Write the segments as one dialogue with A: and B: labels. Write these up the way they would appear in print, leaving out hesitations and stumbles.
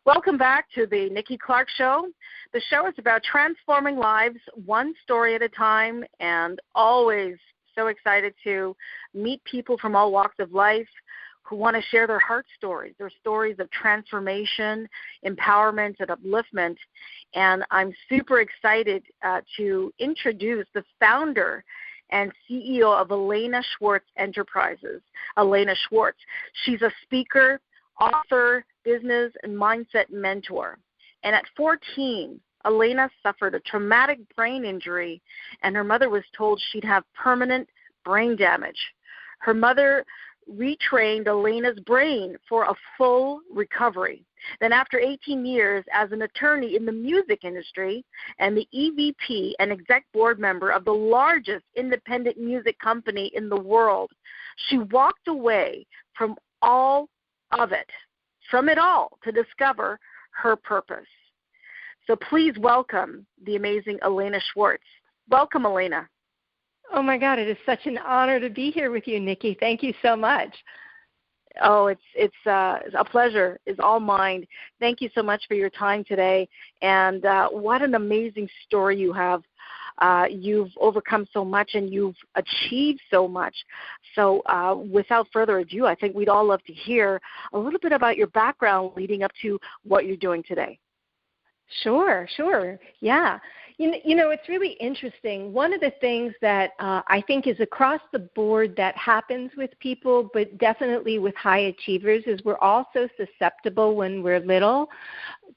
A: Welcome back to the Nikki Clarke Show. The show is about transforming lives one story at a time, and always so excited to meet people from all walks of life who want to share their heart stories, their stories of transformation, empowerment, and upliftment. And I'm super excited to introduce the founder and CEO of Alaina Schwartz Enterprises, Alaina Schwartz. She's a speaker, author, business, and mindset mentor. And at 14, Alaina suffered a traumatic brain injury, and her mother was told she'd have permanent brain damage. Her mother retrained Alaina's brain for a full recovery. Then after 18 years as an attorney in the music industry and the EVP and exec board member of the largest independent music company in the world, she walked away from all of it, from it all, to discover her purpose. So please welcome the amazing Alaina Schwartz. Welcome, Alaina.
B: Oh, my God, it is such an honor to be here with you, Nikki. Thank you so much.
A: Oh, it's a pleasure. It's all mine. Thank you so much for your time today. And what an amazing story you have. You've overcome so much and you've achieved so much. So without further ado, I think we'd all love to hear a little bit about your background leading up to what you're doing today.
B: Sure. Yeah. You know, it's really interesting. One of the things that I think is across the board that happens with people, but definitely with high achievers, is we're all so susceptible when we're little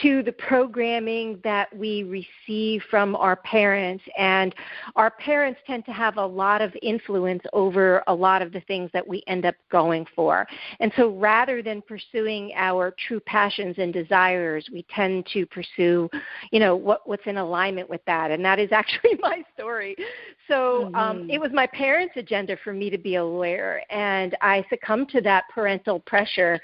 B: to the programming that we receive from our parents. And our parents tend to have a lot of influence over a lot of the things that we end up going for. And so rather than pursuing our true passions and desires, we tend to pursue, you know, what's in alignment with that. And that is actually my story. So it was my parents' agenda for me to be a lawyer. And I succumbed to that parental pressure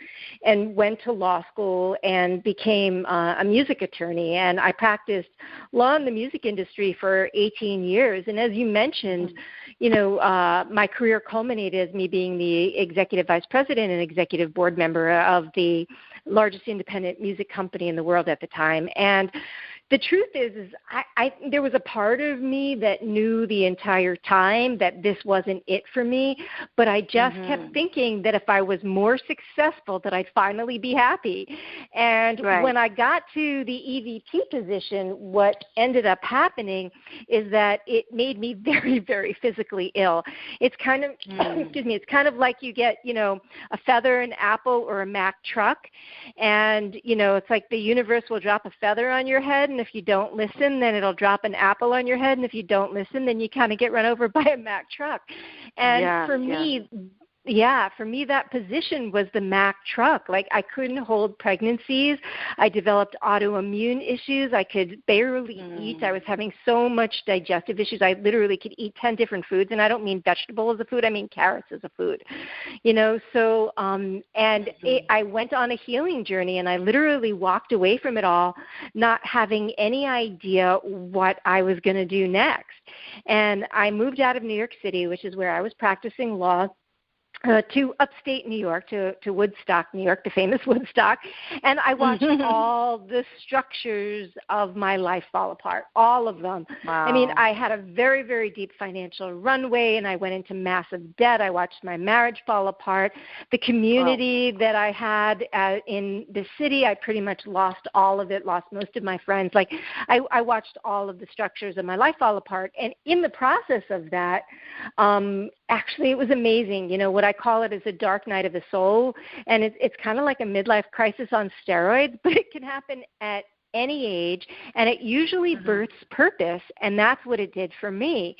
B: and went to law school and became a music attorney. And I practiced law in the music industry for 18 years. And as you mentioned, you know, my career culminated as me being the executive vice president and executive board member of the largest independent music company in the world at the time. And the truth is there was a part of me that knew the entire time that this wasn't it for me, but I just kept thinking that if I was more successful, that I'd finally be happy. And when I got to the EVP position, what ended up happening is that it made me very, very physically ill. It's kind of, it's kind of like you get, you know, a feather, an apple, or a Mack truck, and, you know, it's like the universe will drop a feather on your head, and if you don't listen, then it'll drop an apple on your head. And if you don't listen, then you kind of get run over by a Mack truck. And for me, that position was the Mack truck. Like, I couldn't hold pregnancies. I developed autoimmune issues. I could barely eat. I was having so much digestive issues. I literally could eat 10 different foods, and I don't mean vegetable as a food. I mean carrots as a food, you know. So, I went on a healing journey, and I literally walked away from it all, not having any idea what I was going to do next. And I moved out of New York City, which is where I was practicing law, to upstate New York, to Woodstock, New York, the famous Woodstock, and I watched all the structures of my life fall apart, all of them. Wow. I mean, I had a very, very deep financial runway, and I went into massive debt. I watched my marriage fall apart. The community that I had in the city, I pretty much lost all of it, lost most of my friends. Like, I watched all of the structures of my life fall apart, and in the process of that, actually, it was amazing. You know, what I call it is a dark night of the soul, and it's kind of like a midlife crisis on steroids, but it can happen at any age, and it usually births purpose, and that's what it did for me.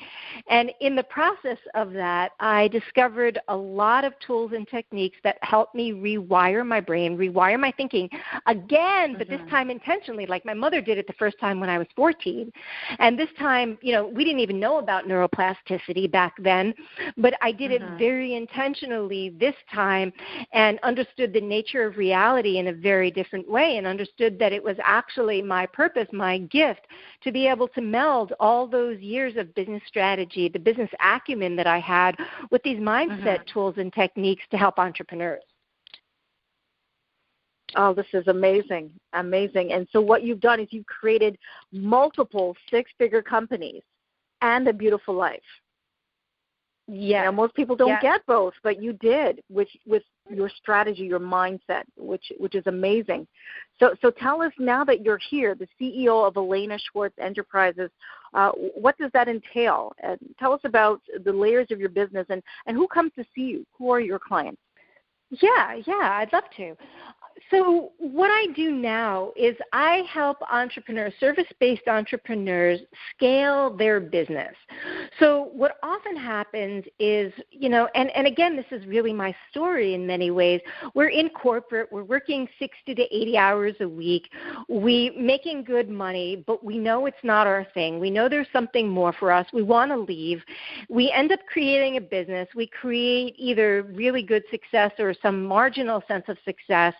B: And in the process of that, I discovered a lot of tools and techniques that helped me rewire my brain, rewire my thinking again, but this time intentionally, like my mother did it the first time when I was 14. And this time, you know, we didn't even know about neuroplasticity back then, but I did it very intentionally this time and understood the nature of reality in a very different way, and understood that it was actually my purpose, my gift, to be able to meld all those years of business strategy, the business acumen that I had, with these mindset tools and techniques to help entrepreneurs.
A: Oh, this is amazing, amazing. And so what you've done is you've created multiple six-figure companies and a beautiful life.
B: Yeah.
A: You know, most people don't get both, but you did with your strategy, your mindset, which is amazing. So tell us, now that you're here, the CEO of Alaina Schwartz Enterprises, what does that entail? And tell us about the layers of your business and who comes to see you. Who are your clients?
B: Yeah, I'd love to. So what I do now is I help entrepreneurs, service-based entrepreneurs, scale their business. So what often happens is, you know, and again, this is really my story in many ways. We're in corporate. We're working 60 to 80 hours a week. We making good money, but we know it's not our thing. We know there's something more for us. We want to leave. We end up creating a business. We create either really good success or some marginal sense of success,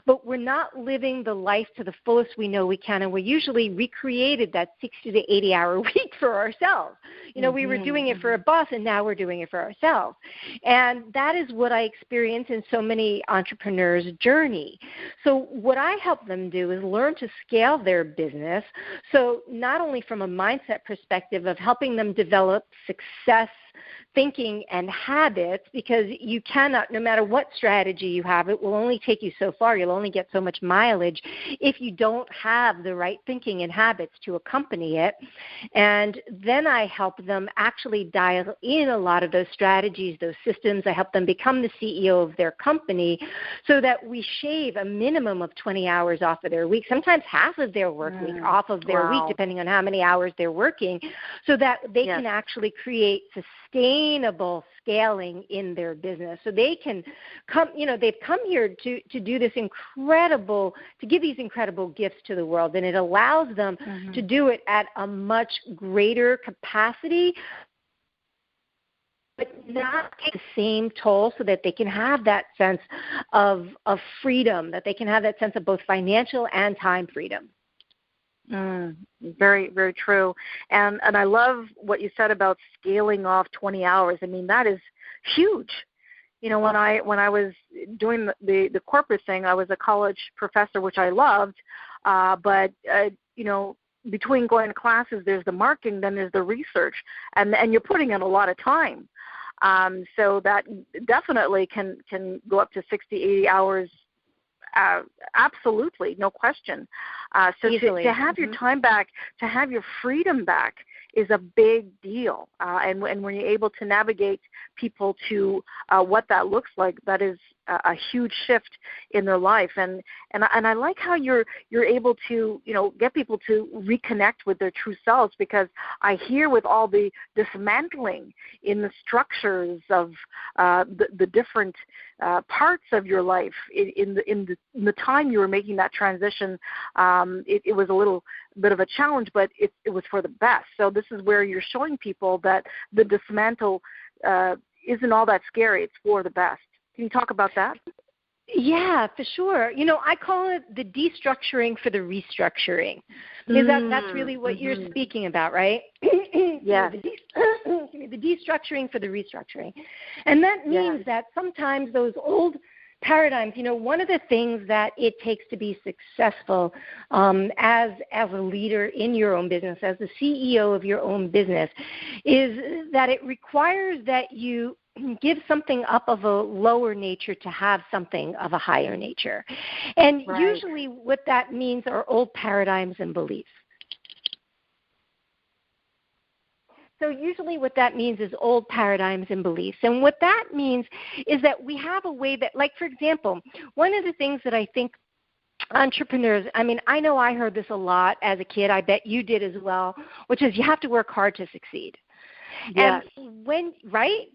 B: but we're not living the life to the fullest we know we can, and we usually recreated that 60 to 80-hour week for ourselves. You know, we were doing it for a boss, and now we're doing it for ourselves. And that is what I experience in so many entrepreneurs' journey. So what I help them do is learn to scale their business, so not only from a mindset perspective of helping them develop success thinking and habits, because you cannot, no matter what strategy you have, it will only take you so far. You'll only get so much mileage if you don't have the right thinking and habits to accompany it. And then I help them actually dial in a lot of those strategies, those systems. I help them become the CEO of their company so that we shave a minimum of 20 hours off of their week, sometimes half of their work week off of their week, depending on how many hours they're working, so that they can actually create sustainable scaling in their business. So they can come, you know, they've come here to do this incredible, to give these incredible gifts to the world, and it allows them to do it at a much greater capacity, but not take the same toll, so that they can have that sense of freedom, that they can have that sense of both financial and time freedom.
A: Very, very true. And I love what you said about scaling off 20 hours. I mean, that is huge. You know, when I was doing the corporate thing, I was a college professor, which I loved, but you know, between going to classes, there's the marketing, then there's the research, and you're putting in a lot of time. So that definitely can go up to 60, 80 hours. Absolutely, no question. So to have your time back, to have your freedom back, is a big deal. And when you're able to navigate people to what that looks like, that is a huge shift in their life. And I like how you're able to, you know, get people to reconnect with their true selves, because I hear with all the dismantling in the structures of the different parts of your life in the time you were making that transition, it was a little bit of a challenge, but it was for the best. So this is where you're showing people that the dismantle isn't all that scary. It's for the best. Can you talk about that?
B: Yeah, for sure. You know, I call it the destructuring for the restructuring, because that's really what you're speaking about, right?
A: Yeah.
B: The destructuring for the restructuring. And that means that sometimes those old paradigms, you know, one of the things that it takes to be successful as a leader in your own business, as the CEO of your own business, is that it requires that you give something up of a lower nature to have something of a higher nature. And usually what that means are old paradigms and beliefs. So usually what that means is old paradigms and beliefs. And what that means is that we have a way that, like, for example, one of the things that I think entrepreneurs, I mean, I know I heard this a lot as a kid. I bet you did as well, which is you have to work hard to succeed.
A: Yes.
B: And when, right,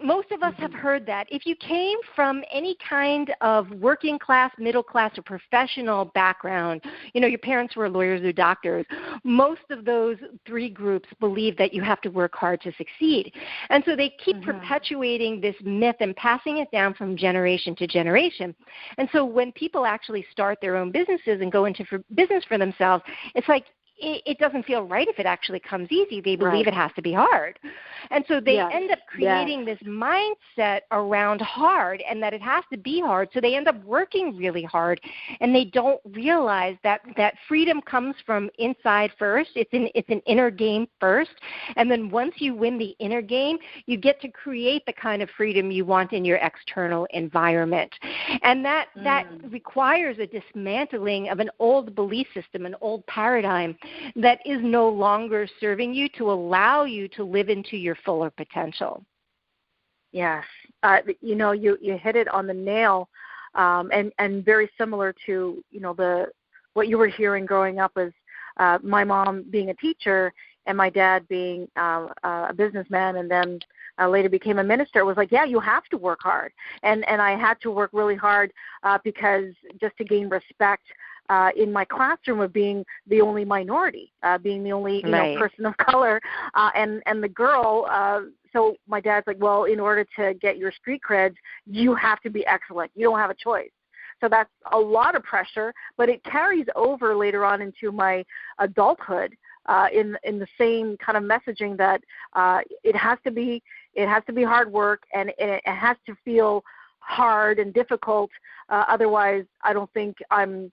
B: most of us have heard that. If you came from any kind of working class, middle class, or professional background, you know, your parents were lawyers or doctors, most of those three groups believe that you have to work hard to succeed. And so they keep perpetuating this myth and passing it down from generation to generation. And so when people actually start their own businesses and go into business for themselves, it's like, it doesn't feel right if it actually comes easy. They believe it has to be hard. And so they end up creating this mindset around hard and that it has to be hard. So they end up working really hard, and they don't realize that freedom comes from inside first. It's an inner game first. And then once you win the inner game, you get to create the kind of freedom you want in your external environment. And that requires a dismantling of an old belief system, an old paradigm that is no longer serving you to allow you to live into your fuller potential.
A: Yes. You hit it on the nail, and very similar to, what you were hearing growing up as my mom being a teacher and my dad being a businessman and then later became a minister. It was like, you have to work hard. And I had to work really hard because just to gain respect in my classroom of being the only minority, being the only person of color, and the girl. So my dad's like, well, in order to get your street creds, you have to be excellent. You don't have a choice. So that's a lot of pressure, but it carries over later on into my adulthood in the same kind of messaging that it has to be hard work, and it has to feel hard and difficult. Otherwise, I don't think I'm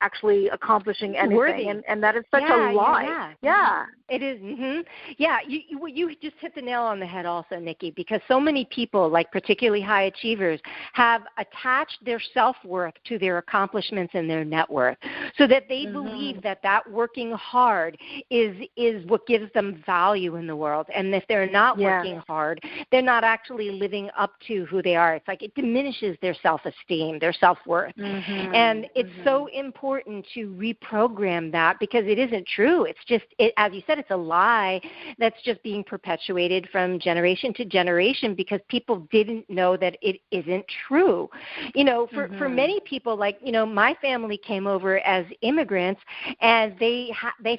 A: actually accomplishing anything.
B: Worthy.
A: And that is such a lie. Yeah.
B: It is. Mm-hmm. Yeah, you just hit the nail on the head also, Nikki, because so many people, like particularly high achievers, have attached their self-worth to their accomplishments and their net worth, so that they believe that working hard is what gives them value in the world. And if they're not working hard, they're not actually living up to who they are. It's like it diminishes their self-esteem, their self-worth. And it's so important to reprogram that, because it isn't true. It's just, as you said, it's a lie that's just being perpetuated from generation to generation because people didn't know that it isn't true. For many people, like, my family came over as immigrants, and they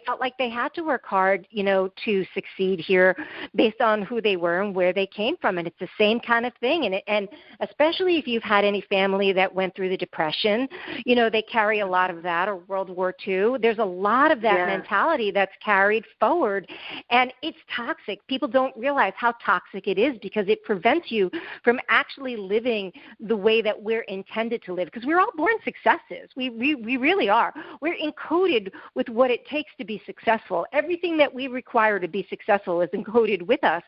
B: felt like they had to work hard, to succeed here based on who they were and where they came from. And it's the same kind of thing. And especially if you've had any family that went through the Depression, they carry a lot of that, or World War II. There's a lot of that mentality that's carried forward, and it's toxic. People don't realize how toxic it is because it prevents you from actually living the way that we're intended to live, because we're all born successes. We really are. We're encoded with what it takes to be successful. Everything that we require to be successful is encoded with us,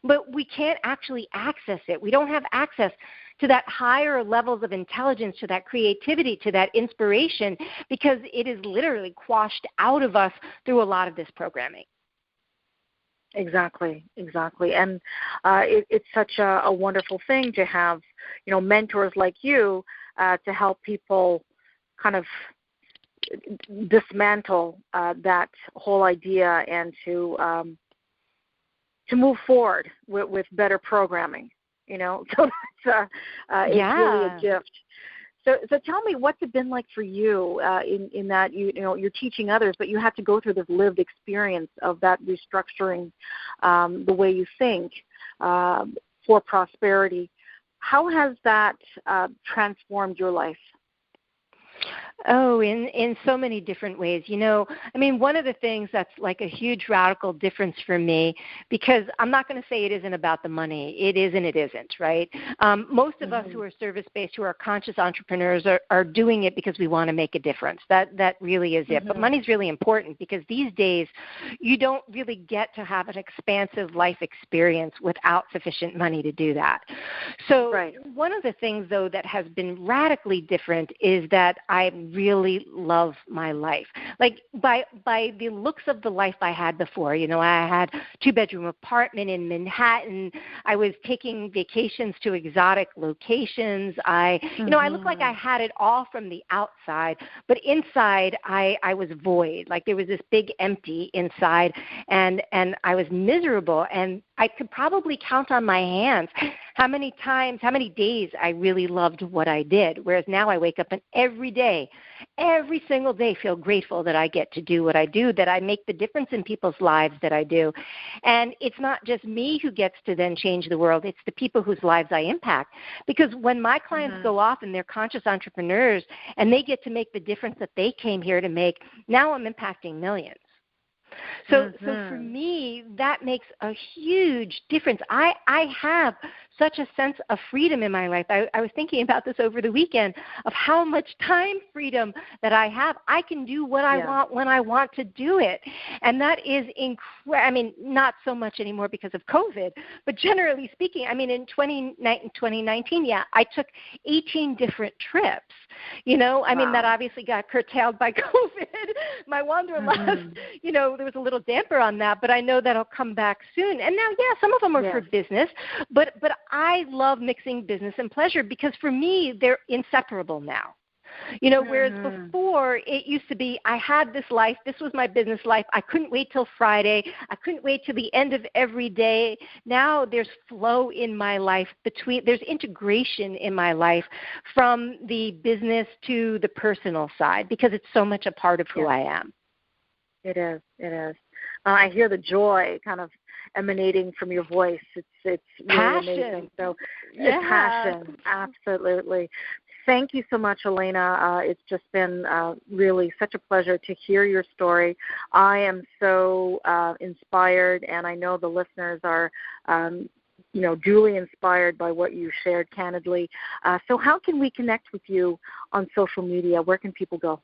B: but we can't actually access it. We don't have access to that higher levels of intelligence, to that creativity, to that inspiration, because it is literally quashed out of us through a lot of this programming.
A: Exactly. And it's such a wonderful thing to have, mentors like you to help people kind of dismantle that whole idea and to move forward with better programming. So that's it's really a gift. So tell me, what's it been like for you in that you're teaching others, but you have to go through this lived experience of that restructuring the way you think for prosperity. How has that transformed your life?
B: Oh, in so many different ways. One of the things that's like a huge radical difference for me, because I'm not going to say it isn't about the money. It is and it isn't, right? Most of us who are service-based, who are conscious entrepreneurs, are doing it because we want to make a difference. That really is it. But money's really important, because these days you don't really get to have an expansive life experience without sufficient money to do that. So one of the things, though, that has been radically different is that I really love my life. Like by the looks of the life I had before, I had a 2-bedroom apartment in Manhattan. I was taking vacations to exotic locations. I looked like I had it all from the outside, but inside I was void. Like there was this big empty inside, and I was miserable, and I could probably count on my hands how many days I really loved what I did. Whereas now I wake up and every single day feel grateful that I get to do what I do, that I make the difference in people's lives that I do. And it's not just me who gets to then change the world, it's the people whose lives I impact. Because when my clients go off and they're conscious entrepreneurs and they get to make the difference that they came here to make, now I'm impacting millions. So for me, that makes a huge difference. I have such a sense of freedom in my life. I was thinking about this over the weekend of how much time freedom that I have. I can do what I want when I want to do it. And that is I mean, not so much anymore because of COVID, but generally speaking, I mean, in 2019, I took 18 different trips. You know, I mean, that obviously got curtailed by COVID. My wanderlust, you know, there was a little damper on that, but I know that'll come back soon. And now, some of them are for business, but I love mixing business and pleasure because for me, they're inseparable now. You know, whereas before it used to be I had this life, this was my business life. I couldn't wait till Friday. I couldn't wait till the end of every day. Now there's flow in my life there's integration in my life from the business to the personal side because it's so much a part of who I am.
A: It is. I hear the joy kind of emanating from your voice. It's really amazing. So passion, absolutely. Thank you so much, Alaina. It's just been really such a pleasure to hear your story. I am so inspired, and I know the listeners are, duly inspired by what you shared candidly. So how can we connect with you on social media? Where can people go?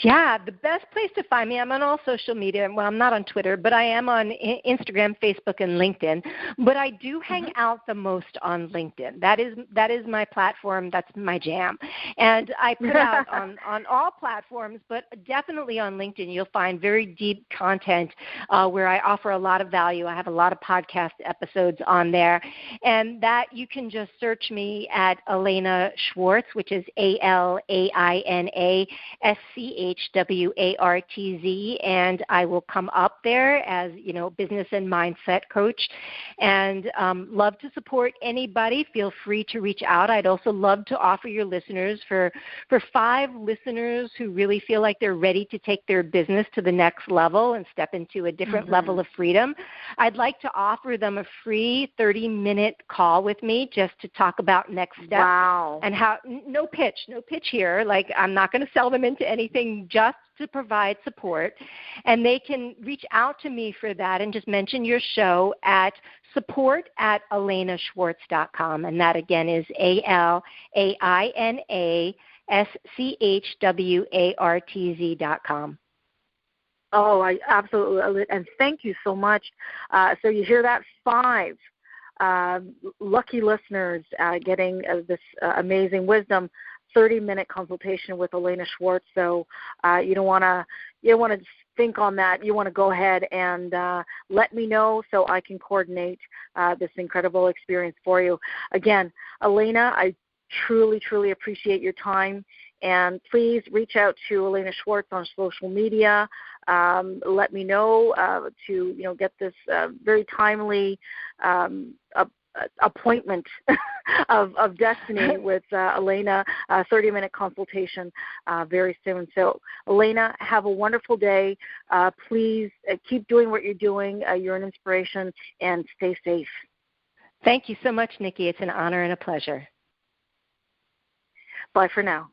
B: Yeah, the best place to find me, I'm on all social media. Well, I'm not on Twitter, but I am on Instagram, Facebook, and LinkedIn. But I do hang out the most on LinkedIn. That is my platform. That's my jam. And I put out on all platforms, but definitely on LinkedIn, you'll find very deep content where I offer a lot of value. I have a lot of podcast episodes on there. And that you can just search me at Alaina Schwartz, which is ALAINASCHWARTZ, and I will come up there as, business and mindset coach, and love to support anybody. Feel free to reach out. I'd also love to offer your listeners for 5 listeners who really feel like they're ready to take their business to the next level and step into a different level of freedom. I'd like to offer them a free 30-minute call with me just to talk about next steps.
A: Wow.
B: And how, no pitch here. Like, I'm not going to sell them into anything, just to provide support. And they can reach out to me for that and just mention your show at support@alainaschwartz.com. And that again is ALAINASCHWARTZ.com.
A: Oh, I absolutely, and thank you so much. So you hear that, 5 lucky listeners getting this amazing wisdom. 30-minute consultation with Alaina Schwartz. So you don't want to think on that. You want to go ahead and let me know so I can coordinate this incredible experience for you. Again, Alaina, I truly, truly appreciate your time. And please reach out to Alaina Schwartz on social media. Let me know to get this very timely appointment of destiny with Alaina, 30-minute consultation very soon. So, Alaina, have a wonderful day. Please keep doing what you're doing. You're an inspiration, and stay safe.
B: Thank you so much, Nikki. It's an honor and a pleasure.
A: Bye for now.